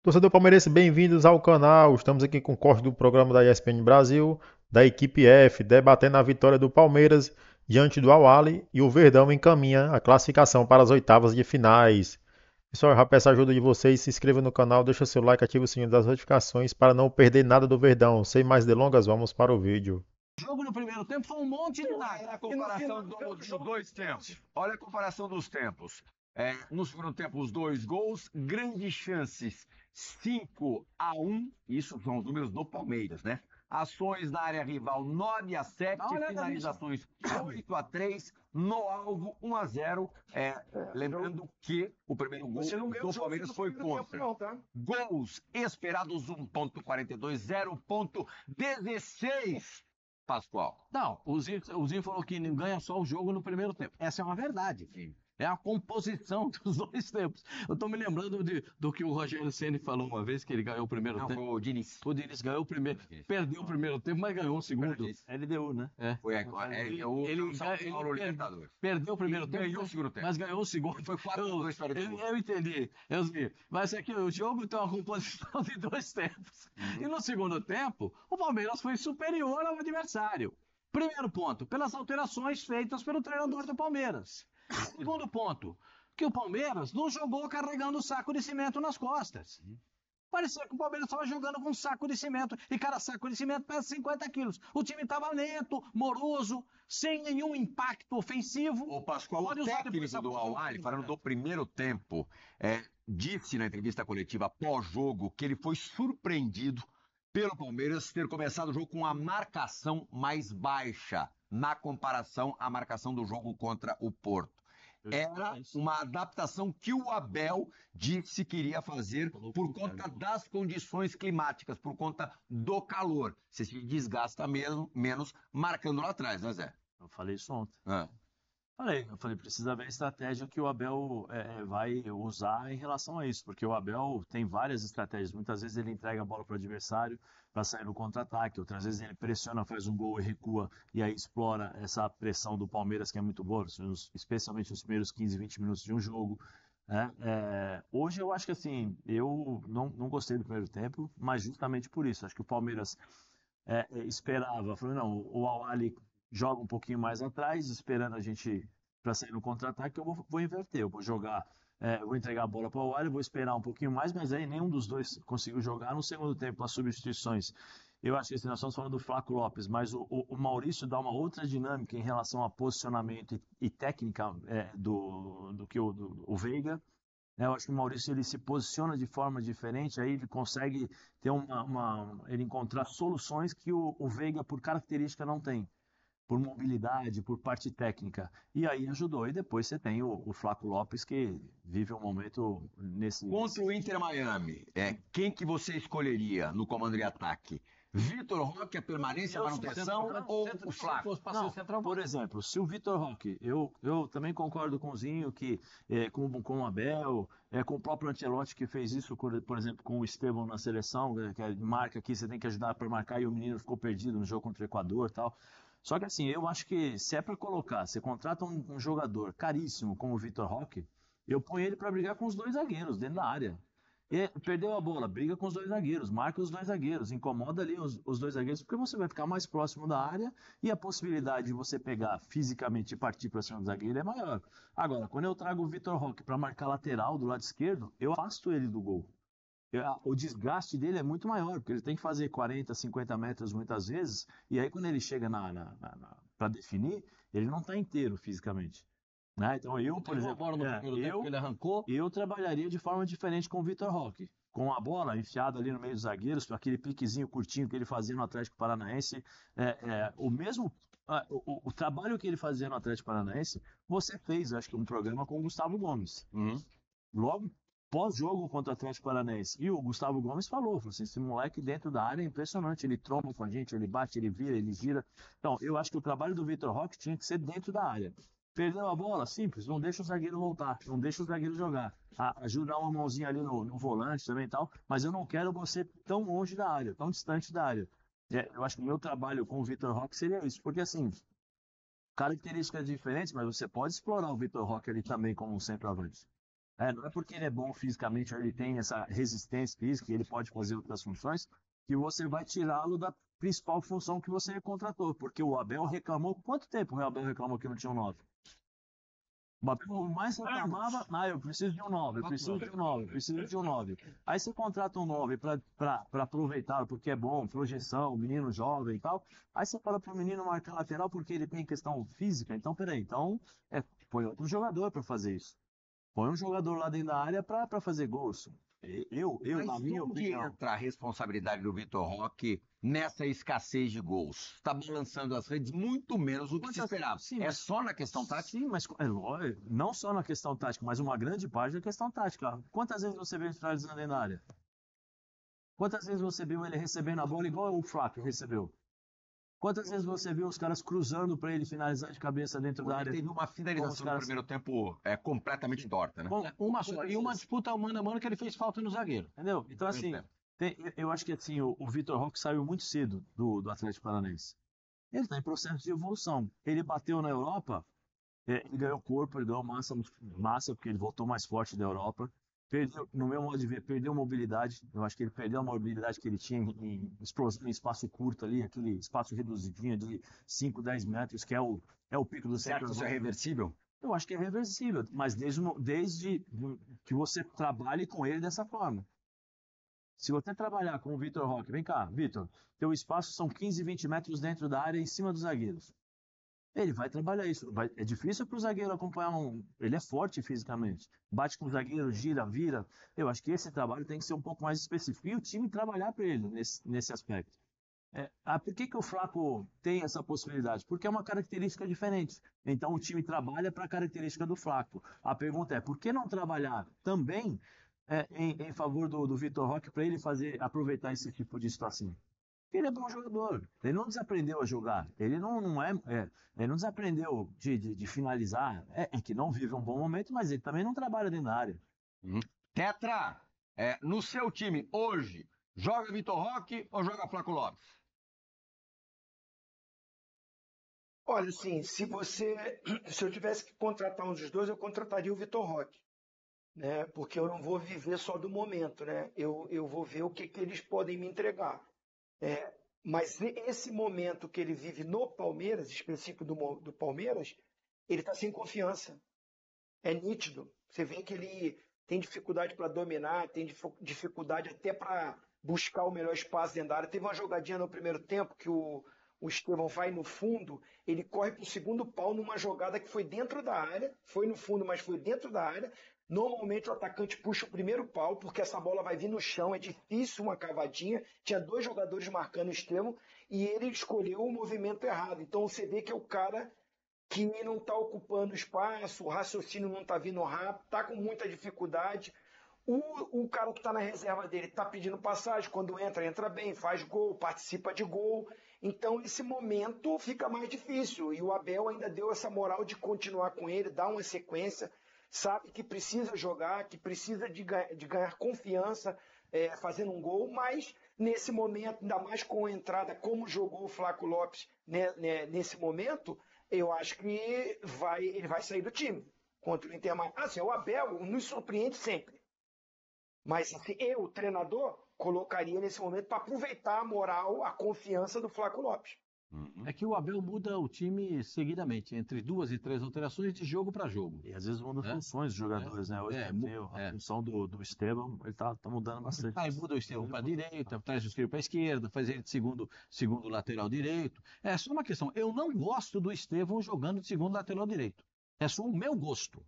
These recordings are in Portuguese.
Torcedor palmeirense, bem-vindos ao canal. Estamos aqui com o corte do programa da ESPN Brasil, da equipe F, debatendo a vitória do Palmeiras diante do Al-Ahly e o Verdão encaminha a classificação para as oitavas de finais. Pessoal, eu já peço a ajuda de vocês, se inscreva no canal, deixa seu like, ativa o sininho das notificações para não perder nada do Verdão. Sem mais delongas, vamos para o vídeo. O jogo no primeiro tempo foi um monte de nada. Olha a comparação dos dois tempos. Olha a comparação dos tempos. No segundo tempo, os dois gols, grandes chances, 5-1. Isso são os números do Palmeiras, né? Ações na área rival, 9-7. Finalizações, 8-3. No alvo, 1-0. Lembrando que o primeiro gol do Palmeiras foi contra. Gols esperados, 1.42, 0.16. Pascoal. Não, o Zinho falou que ganha só o jogo no primeiro tempo. Essa é uma verdade. Sim. É a composição dos dois tempos. Eu tô me lembrando do que o Rogério Ceni falou uma vez, que ele ganhou o primeiro tempo. O Diniz. O Diniz ganhou o primeiro, perdeu o primeiro tempo, mas ganhou o segundo. LDU, né? Foi agora. Ele Perdeu o primeiro tempo, ganhou o segundo tempo. mas ganhou o segundo. Foi 4-2 para o segundo. Eu entendi. Mas é que o jogo tem uma composição de dois tempos. E no segundo tempo, o Palmeiras foi superior ao adversário. Primeiro ponto, pelas alterações feitas pelo treinador do Palmeiras. Segundo ponto, que o Palmeiras não jogou carregando o saco de cimento nas costas. Parecia que o Palmeiras estava jogando com um saco de cimento, e cada saco de cimento pesa 50 quilos. O time estava lento, moroso, sem nenhum impacto ofensivo. O Pascoal, o técnico do Al-Ahly, falando do primeiro tempo, disse na entrevista coletiva pós-jogo que ele foi surpreendido pelo Palmeiras ter começado o jogo com a marcação mais baixa, na comparação à marcação do jogo contra o Porto. Era uma adaptação que o Abel disse que iria fazer por conta das condições climáticas, por conta do calor. Você se desgasta menos marcando lá atrás, né, Zé? Eu falei isso ontem. Eu falei, precisa ver a estratégia que o Abel vai usar em relação a isso, porque o Abel tem várias estratégias. Muitas vezes ele entrega a bola para o adversário para sair no contra-ataque, outras vezes ele pressiona, faz um gol e recua, e aí explora essa pressão do Palmeiras, que é muito boa, especialmente nos primeiros 15, 20 minutos de um jogo. Hoje eu acho que assim, eu não gostei do primeiro tempo, mas justamente por isso. Acho que o Palmeiras esperava, falou, não, o Al-Ahly joga um pouquinho mais atrás, esperando a gente para sair no contra-ataque, eu vou inverter, eu vou jogar, vou entregar a bola para o Al-Ahly, vou esperar um pouquinho mais, mas aí nenhum dos dois conseguiu jogar no segundo tempo, as substituições. Eu acho que nós estamos falando do Flaco Lopes, mas o Maurício dá uma outra dinâmica em relação a posicionamento e técnica do que o Veiga. Eu acho que o Maurício ele se posiciona de forma diferente, aí ele consegue ter ele encontrar soluções que o Veiga, por característica, não tem, por mobilidade, por parte técnica. E aí ajudou. E depois você tem o Flaco Lopes, que vive um momento nesse... Contra o Inter Miami, quem que você escolheria no comando de ataque? Vitor Roque, a permanência, a manutenção ou o Flaco? Não, por exemplo, se o Vitor Roque, eu também concordo com o Zinho que com o Abel, com o próprio Ancelotti que fez isso, por exemplo, com o Estevão na seleção, que marca aqui, você tem que ajudar para marcar, e o menino ficou perdido no jogo contra o Equador e tal. Só que assim, eu acho que se é para colocar, você contrata um jogador caríssimo como o Vitor Roque, eu ponho ele para brigar com os dois zagueiros dentro da área. E perdeu a bola, briga com os dois zagueiros, marca os dois zagueiros, incomoda ali os dois zagueiros, porque você vai ficar mais próximo da área e a possibilidade de você pegar fisicamente e partir para cima do zagueiro é maior. Agora, quando eu trago o Vitor Roque para marcar lateral do lado esquerdo, eu afasto ele do gol. O desgaste dele é muito maior, porque ele tem que fazer 40, 50 metros muitas vezes, e aí quando ele chega para definir, ele não está inteiro fisicamente. Né? Então eu, por exemplo, ele arrancou. Eu trabalharia de forma diferente com o Vitor Roque, com a bola enfiada ali no meio dos zagueiros, aquele piquezinho curtinho que ele fazia no Atlético Paranaense, o mesmo... O trabalho que ele fazia no Atlético Paranaense, você fez, acho que um programa com o Gustavo Gomes. Logo pós-jogo contra o Atlético Paranaense. E o Gustavo Gomes falou assim, esse moleque dentro da área é impressionante, ele tromba com a gente, ele bate, ele vira, ele gira. Então, eu acho que o trabalho do Vitor Roque tinha que ser dentro da área. Perdeu a bola? Simples, não deixa o zagueiro voltar, não deixa o zagueiro jogar. Ajuda uma mãozinha ali no volante também e tal, mas eu não quero você tão longe da área, tão distante da área. Eu acho que o meu trabalho com o Vitor Roque seria isso, porque assim, características diferentes, mas você pode explorar o Vitor Roque ali também como um centroavante. Não é porque ele é bom fisicamente, ou ele tem essa resistência física, e ele pode fazer outras funções, que você vai tirá-lo da principal função que você contratou. Porque o Abel reclamou, quanto tempo o Abel reclamou que não tinha um 9? O Abel mais reclamava, eu preciso de um 9, eu preciso de um 9, eu preciso de um 9. Aí você contrata um 9 para aproveitar, porque é bom, projeção, menino jovem e tal. Aí você fala para o menino marcar lateral porque ele tem questão física. Então, peraí, põe outro jogador para fazer isso. Põe um jogador lá dentro da área para fazer gols. Mas na minha onde opinião. entra a responsabilidade do Vitor Roque nessa escassez de gols? Está balançando as redes muito menos do que se esperava. Sim, É só na questão tática? Sim, mas é lógico, não só na questão tática, mas uma grande parte da questão tática. Quantas vezes você viu ele finalizando dentro da área? Quantas vezes você viu ele recebendo a bola igual o Flávio recebeu? Quantas vezes você viu os caras cruzando para ele finalizar de cabeça dentro da área? Teve uma finalização no primeiro tempo completamente torta, né? Uma só. E uma disputa mano a mano que ele fez falta no zagueiro. Entendeu? Então, assim, eu acho que assim, o Vitor Roque saiu muito cedo do Atlético Paranaense. Ele está em processo de evolução. Ele bateu na Europa, ele ganhou corpo, ele ganhou massa, porque ele voltou mais forte da Europa. Perdeu, no meu modo de ver, perdeu mobilidade. Eu acho que ele perdeu a mobilidade que ele tinha em espaço curto ali, aquele espaço reduzidinho de 5, 10 metros, que é o pico do centro. Isso é reversível? Eu acho que é reversível, mas desde que você trabalhe com ele dessa forma. Se você trabalhar com o Vitor Roque, vem cá, Vitor, teu espaço são 15, 20 metros dentro da área em cima dos zagueiros. Ele vai trabalhar isso. É difícil para o zagueiro acompanhar Ele é forte fisicamente. Bate com o zagueiro, gira, vira. Eu acho que esse trabalho tem que ser um pouco mais específico. E o time trabalhar para ele nesse aspecto. Por que o Flaco tem essa possibilidade? Porque é uma característica diferente. Então o time trabalha para a característica do Flaco. A pergunta é, por que não trabalhar também em favor do Vitor Roque para ele aproveitar esse tipo de situação? Ele é bom jogador. Ele não desaprendeu a jogar. Ele ele não desaprendeu de finalizar. É que não vive um bom momento, mas ele também não trabalha dentro da área. Tetra, no seu time hoje, joga Vitor Roque ou joga Flaco Lopes? Olha, assim, se eu tivesse que contratar um dos dois, eu contrataria o Vitor Roque, né? Porque eu não vou viver só do momento, né? Eu vou ver o que eles podem me entregar. Mas esse momento que ele vive no Palmeiras, específico do Palmeiras, ele está sem confiança. É nítido. Você vê que ele tem dificuldade para dominar, tem dificuldade até para buscar o melhor espaço dentro da área. Teve uma jogadinha no primeiro tempo que o Estevão vai no fundo, ele corre para o segundo pau numa jogada que foi dentro da área, foi no fundo, mas foi dentro da área. Normalmente o atacante puxa o primeiro pau, porque essa bola vai vir no chão, é difícil uma cavadinha. Tinha 2 jogadores marcando o Estevão e ele escolheu o movimento errado. Então você vê que é o cara que não está ocupando espaço, o raciocínio não está vindo rápido, está com muita dificuldade. O cara que está na reserva dele está pedindo passagem, quando entra bem, faz gol, participa de gol. Então esse momento fica mais difícil. E o Abel ainda deu essa moral de continuar com ele, dar uma sequência. Sabe que precisa jogar, que precisa de ganhar confiança fazendo um gol, mas nesse momento, ainda mais com a entrada, como jogou o Flaco Lopes nesse momento, eu acho que ele vai sair do time contra o Inter. Assim, o Abel nos surpreende sempre. Mas assim, eu, o treinador, colocaria nesse momento para aproveitar a moral, a confiança do Flaco Lopes. É que o Abel muda o time seguidamente, entre 2 e 3 alterações de jogo para jogo. E às vezes muda funções dos jogadores, né? Hoje a função do Estevão, ele tá mudando bastante. Aí muda o Estevão para a direita, traz o Estevão para a esquerda, faz ele de segundo lateral direito. É só uma questão. Eu não gosto do Estevão jogando de segundo lateral direito. É só o meu gosto.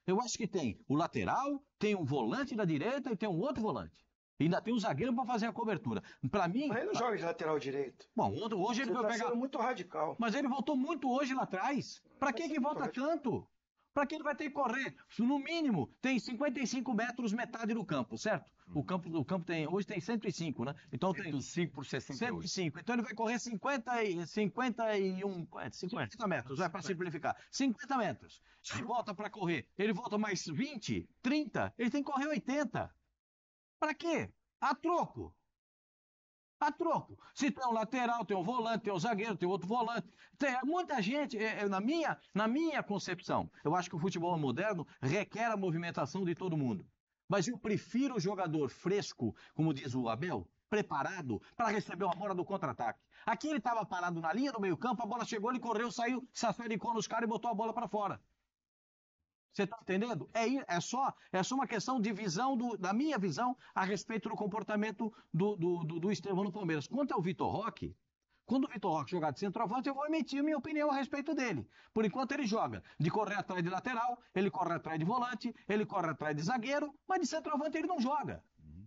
Eu acho que tem o lateral, tem um volante da direita e tem um outro volante. E ainda tem um zagueiro para fazer a cobertura. Para mim. Mas ele não joga de lateral direito. Bom, hoje ele vai pegar. Sendo muito radical. Mas ele voltou muito hoje lá atrás. Para que volta tanto? Para que ele vai ter que correr? No mínimo, tem 55 metros, metade do campo, certo? O campo hoje tem 105, né? Então 105 por 68. 105. Então ele vai correr 50 metros, vai para simplificar. 50 metros. Se volta para correr, ele volta mais 20, 30, ele tem que correr 80. Para quê? A troco. A troco. Se tem um lateral, tem um volante, tem um zagueiro, tem outro volante. Tem muita gente, na minha concepção, eu acho que o futebol moderno requer a movimentação de todo mundo. Mas eu prefiro o jogador fresco, como diz o Abel, preparado para receber uma bola do contra-ataque. Aqui ele estava parado na linha do meio-campo, a bola chegou, ele correu, saiu, safericou nos caras e botou a bola para fora. Você está entendendo? É só uma questão de visão, da minha visão, a respeito do comportamento do Estevão no Palmeiras. Quanto ao Vitor Roque, quando o Vitor Roque jogar de centroavante, eu vou emitir minha opinião a respeito dele. Por enquanto ele joga de correr atrás de lateral, ele corre atrás de volante, ele corre atrás de zagueiro, mas de centroavante ele não joga.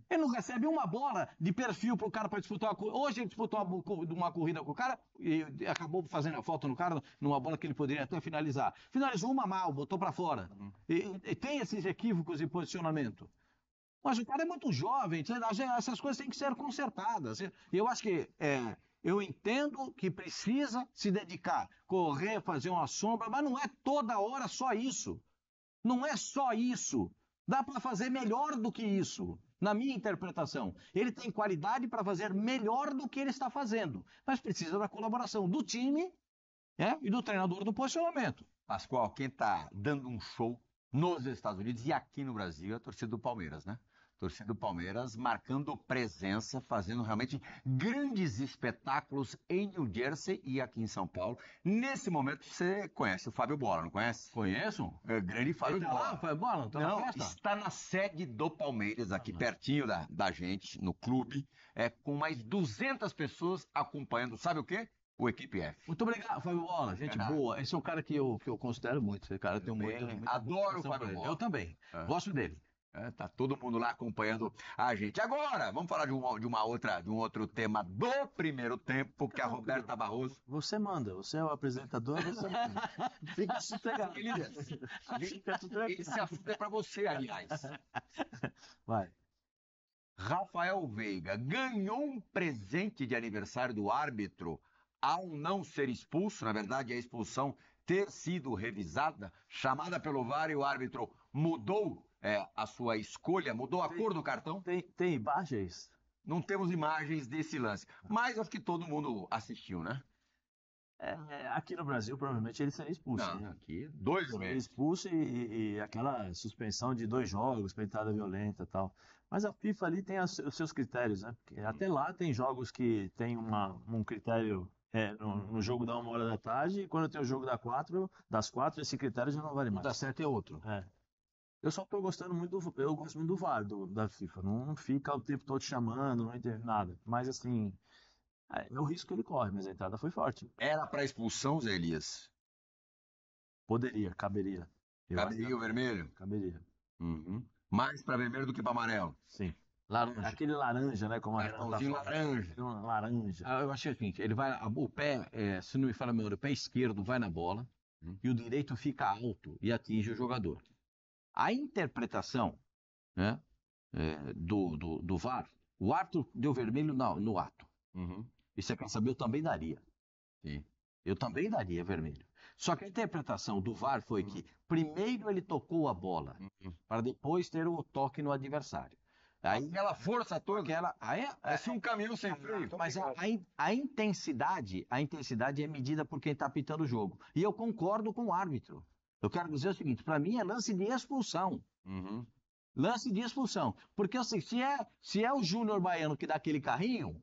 Ele não recebe uma bola de perfil para o cara para disputar uma corrida. Hoje ele disputou uma corrida com o cara e acabou fazendo a falta no cara numa bola que ele poderia até finalizar. Finalizou uma mal, botou para fora. E tem esses equívocos de posicionamento. Mas o cara é muito jovem, essas coisas têm que ser consertadas. Eu acho que eu entendo que precisa se dedicar, correr, fazer uma sombra, mas não é toda hora só isso. Não é só isso. Dá para fazer melhor do que isso, na minha interpretação. Ele tem qualidade para fazer melhor do que ele está fazendo, mas precisa da colaboração do time e do treinador do posicionamento. Pascoal, quem está dando um show nos Estados Unidos e aqui no Brasil é a torcida do Palmeiras, né? Torcida do Palmeiras marcando presença, fazendo realmente grandes espetáculos em New Jersey e aqui em São Paulo. Nesse momento, você conhece o Fábio Bola, não conhece? Conheço? É, grande Fábio Ele tá Bola. lá, Fábio Bola? Tá Não, na festa? está na sede do Palmeiras, aqui pertinho da gente, no clube, com mais 200 pessoas acompanhando, sabe o quê? O Equipe F. Muito obrigado, Fábio Bola. Gente boa. Esse é um cara que eu considero muito. Esse cara tem muito. Adoro o Fábio Bola. Eu também. Gosto dele. Tá todo mundo lá acompanhando a gente. Agora, vamos falar de um outro tema do primeiro tempo, que a Roberta Barroso... Você manda, você é o apresentador, você manda. Fica sossegado. Esse assunto é para você, aliás. Vai. Rafael Veiga ganhou um presente de aniversário do árbitro ao não ser expulso, na verdade a expulsão ter sido revisada, chamada pelo VAR e o árbitro mudou a sua escolha, mudou a cor do cartão. Tem imagens? Não temos imagens desse lance, mas acho que todo mundo assistiu, né? Aqui no Brasil, provavelmente ele seria expulso. Não, né? aqui 2 Seria meses. expulso e aquela suspensão de 2 jogos, pentada violenta e tal. Mas a FIFA ali tem os seus critérios, né? Porque até lá tem jogos que tem um critério no jogo da 1h da tarde, e quando tem o jogo das 4, esse critério já não vale mais. Dá certo é outro. Eu só tô gostando muito eu gosto muito do VAR da FIFA. Não fica o tempo todo chamando, não entendo nada. Mas assim, é o risco que ele corre, mas a entrada foi forte. Era para expulsão, Zé Elias? Caberia. Caberia o vermelho? Caberia. Uhum. Mais para vermelho do que para amarelo? Sim. Laranja. Aquele laranja, né? Como a Renata Cartãozinho fala. laranja. Laranja. Eu achei o seguinte, ele vai, o pé, se não me fala meu, o pé esquerdo vai na bola e o direito fica alto e atinge o jogador. A interpretação, né, do VAR, o árbitro deu vermelho no ato. Uhum. E você quer saber, eu também daria. Sim. Eu também daria vermelho. Só que a interpretação do VAR foi que primeiro ele tocou a bola, para depois ter o toque no adversário. Aí, Aquela força toda. Parece um caminhão sem freio. mas a intensidade é medida por quem está apitando o jogo. E eu concordo com o árbitro. Eu quero dizer o seguinte, para mim é lance de expulsão. Uhum. Lance de expulsão. Porque assim, se é o Júnior Baiano que dá aquele carrinho,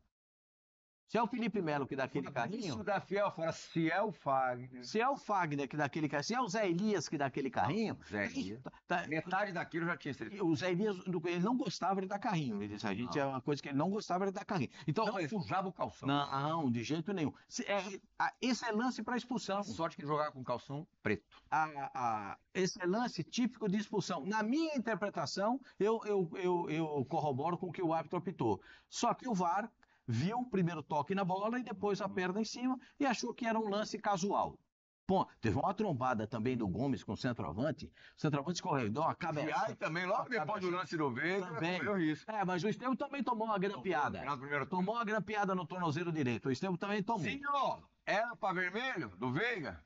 se é o Felipe Melo que dá aquele carrinho, Isso da Fiel fala, se é o Fagner. se é o Fagner que dá aquele carrinho, se é o Zé Elias que dá aquele carrinho, Zé Elias. Metade daquilo já tinha sido. o Zé Elias, ele não gostava de dar carrinho. Ele disse, é uma coisa que ele não gostava de dar carrinho. Então, Não sujava o calção. não, de jeito nenhum. Esse é lance para expulsão. Sorte que ele jogava com calção preto. Esse é lance típico de expulsão. Na minha interpretação, eu corroboro com o que o árbitro apitou. Só que o VAR viu o primeiro toque na bola e depois a perna em cima e achou que era um lance casual. Bom, teve uma trombada também do Gomes com o centroavante. O centroavante escorregou, a cabeça. E aí também, logo depois do lance do Veiga, Também. correu risco. Mas o Estevão também tomou uma grampeada. No primeiro tempo. Tomou uma grampeada no tornozelo direito. O Estevão também tomou. Senhor, era para vermelho do Veiga?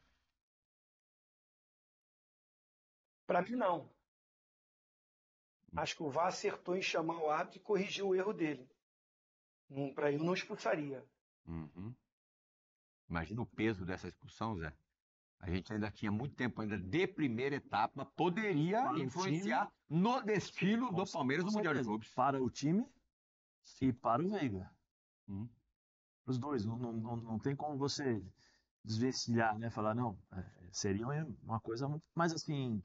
Para mim, não. Acho que o VAR acertou em chamar o árbitro e corrigiu o erro dele. Para eu não expulsaria. Uhum. Imagina o peso dessa expulsão, Zé. A gente ainda tinha muito tempo ainda de primeira etapa, poderia Para o influenciar no destino do Palmeiras no Com Mundial de certeza. Clubes. Para o time e para o Veiga. Hum. Os dois. Não tem como você desvencilhar, né? Falar, não, seria uma coisa muito. Mas assim,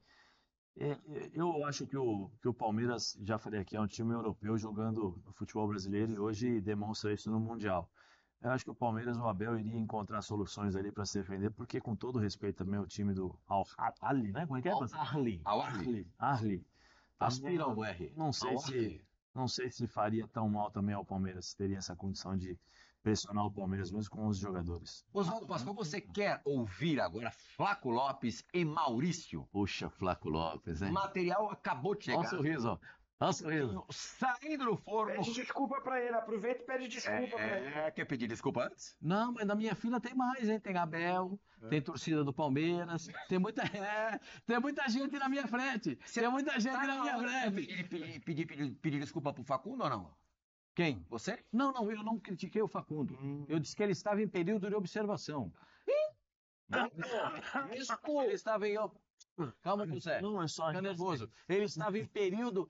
eu acho que o Palmeiras, já falei aqui, é um time europeu jogando no futebol brasileiro e hoje demonstra isso no Mundial. Eu acho que o Palmeiras, o Abel, iria encontrar soluções ali para se defender, porque com todo respeito também ao time do Al-Ahly, né? Como é que é? Arli. Ahly. Aspira ao R. Não sei se faria tão mal também ao Palmeiras, se teria essa condição de pressionar o Palmeiras mesmo com os jogadores. Oswaldo Pascoal, você quer ouvir agora Flaco Lopes e Maurício? Puxa, Flaco Lopes, O hein? material acabou de Olha o chegar. sorriso, ó. Olha o sorriso. Saindo do forno. Pede desculpa para ele, aproveita e pede desculpa para ele. Quer pedir desculpa antes? Não, mas na minha fila tem mais, hein? Tem Abel, tem torcida do Palmeiras, tem muita gente na minha frente. Tem muita gente na minha frente. Pedir desculpa pro Facundo ou não? Quem? Você? Não, eu não critiquei o Facundo. Eu disse que ele estava em período de observação. Ele estava em. Calma, José. Não, é só. Fica nervoso. Ele estava em período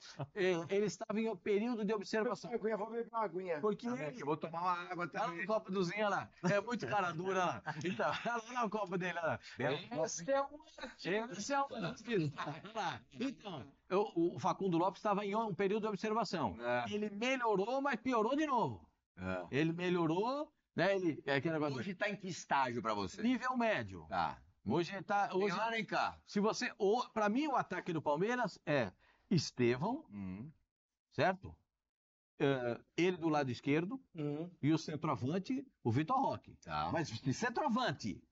de observação. Eu vou beber uma aguinha. Porque Eu vou tomar uma água olha lá também. no copo do Zinho, olha lá. É muito cara dura lá. Então, olha lá o copo dele, olha lá. Esse é um artista. Olha lá. Então, o Facundo Lopes estava em um período de observação. Ele melhorou, mas piorou de novo. Ele melhorou, né? Aquele negócio Hoje tá em que estágio pra você? nível médio. Tá. Hoje tá. Nem lá nem cá. Se você. Para mim, o ataque do Palmeiras é Estevão, certo? Ele do lado esquerdo e o centroavante, o Vitor Roque. Tá. Mas de centroavante.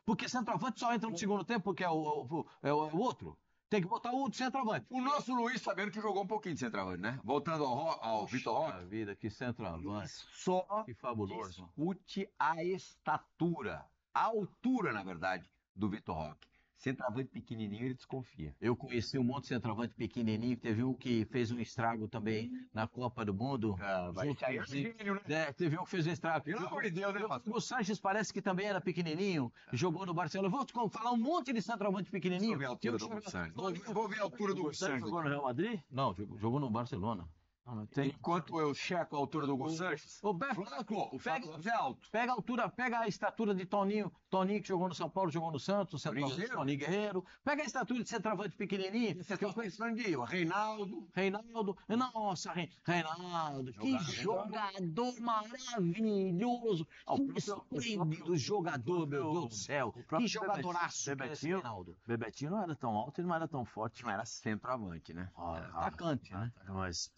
Porque centroavante só entra no segundo tempo porque é o outro. Tem que botar o centroavante. O nosso Luiz, sabendo que jogou um pouquinho de centroavante, né? Voltando ao Vitor Roque. Vida, que centroavante. Só Que fabuloso. discute a estatura, a altura, na verdade, do Vitor Roque. Centroavante pequenininho, ele desconfia. Eu conheci um monte de centroavante pequenininho. Teve um que fez um estrago também na Copa do Mundo. Esse aí é gênio, né? Teve um que fez um estrago. Pelo amor de Deus, né, Pastor? O Sanches parece que também era pequenininho, jogou no Barcelona. Vou te falar um monte de centroavante pequenininho. Deixa eu ver a altura do Hugo Sanches. Vou ver a altura do Hugo Sanches. Jogou no Real Madrid? Não, jogou no Barcelona. Enquanto eu checo a altura do Hugo Sanches. O Flaco, O Flaco é alto. pega a altura, pega a estatura de Toninho que jogou no São Paulo, jogou no Santos, Toninho Guerreiro. Pega a estatura de centroavante pequenininho. Você está pensando de Reinaldo. Nossa, Reinaldo, que jogador maravilhoso. Que esplêndido jogador, meu Deus do céu. Que jogadoraço que é esse Reinaldo. Bebetinho não era tão alto, ele não era tão forte. Não era centroavante, né? Atacante, né? Mas,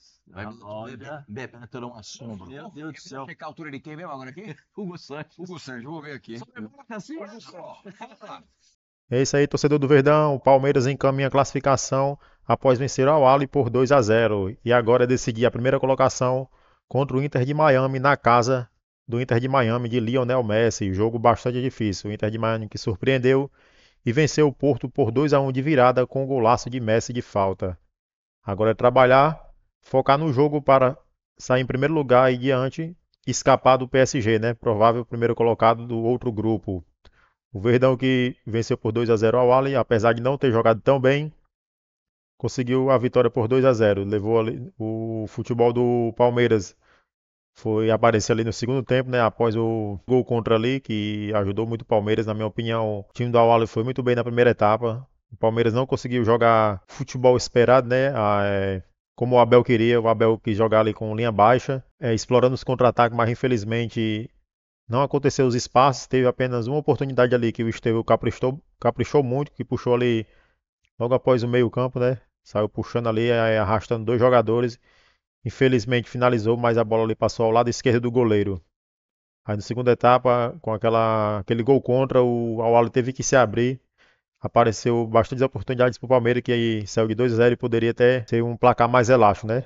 Olha, Bebeto era uma sombra. meu Deus do céu. Vou checar a altura de quem mesmo agora aqui? Hugo Sanches. Hugo Sanches, vou ver aqui. É isso aí, torcedor do Verdão. O Palmeiras encaminha a classificação após vencer o Al-Ahly por 2-0 e agora é decidir a primeira colocação contra o Inter de Miami na casa do Inter de Miami de Lionel Messi. Jogo bastante difícil. O Inter de Miami que surpreendeu e venceu o Porto por 2-1 de virada com o golaço de Messi de falta. Agora é trabalhar, focar no jogo para sair em primeiro lugar e diante, escapar do PSG, né? Provável primeiro colocado do outro grupo. O Verdão que venceu por 2-0 ao Al-Ahly, apesar de não ter jogado tão bem, conseguiu a vitória por 2-0. Levou ali, o futebol do Palmeiras foi aparecer ali no segundo tempo, né? Após o gol contra ali, que ajudou muito o Palmeiras, na minha opinião. O time do Al-Ahly foi muito bem na primeira etapa. O Palmeiras não conseguiu jogar futebol esperado, né? Como o Abel queria, o Abel quis jogar ali com linha baixa, explorando os contra-ataques, mas infelizmente não aconteceu os espaços. Teve apenas uma oportunidade ali que o Estevão caprichou muito, que puxou ali logo após o meio-campo, né? Saiu puxando ali, arrastando dois jogadores. Infelizmente finalizou, mas a bola ali passou ao lado esquerdo do goleiro. Aí na segunda etapa, com aquele gol contra, o Al-Ahly teve que se abrir. Apareceu bastantes oportunidades para o Palmeiras, que aí saiu de 2-0 e poderia até ser um placar mais elástico, né?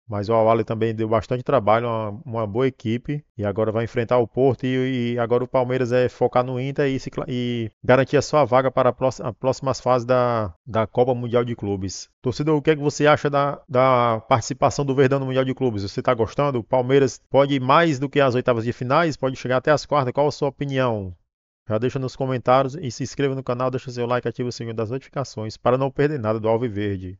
Mas o Al-Ahly também deu bastante trabalho, uma boa equipe. E agora vai enfrentar o Porto. E agora o Palmeiras é focar no Inter e garantir a sua vaga para as próximas fases da Copa Mundial de Clubes. Torcedor, o que é que você acha da participação do Verdão no Mundial de Clubes? Você está gostando? O Palmeiras pode ir mais do que as oitavas de finais? Pode chegar até as quartas? Qual a sua opinião? Já deixa nos comentários e se inscreva no canal, deixa seu like, ativa o sininho das notificações para não perder nada do Alviverde.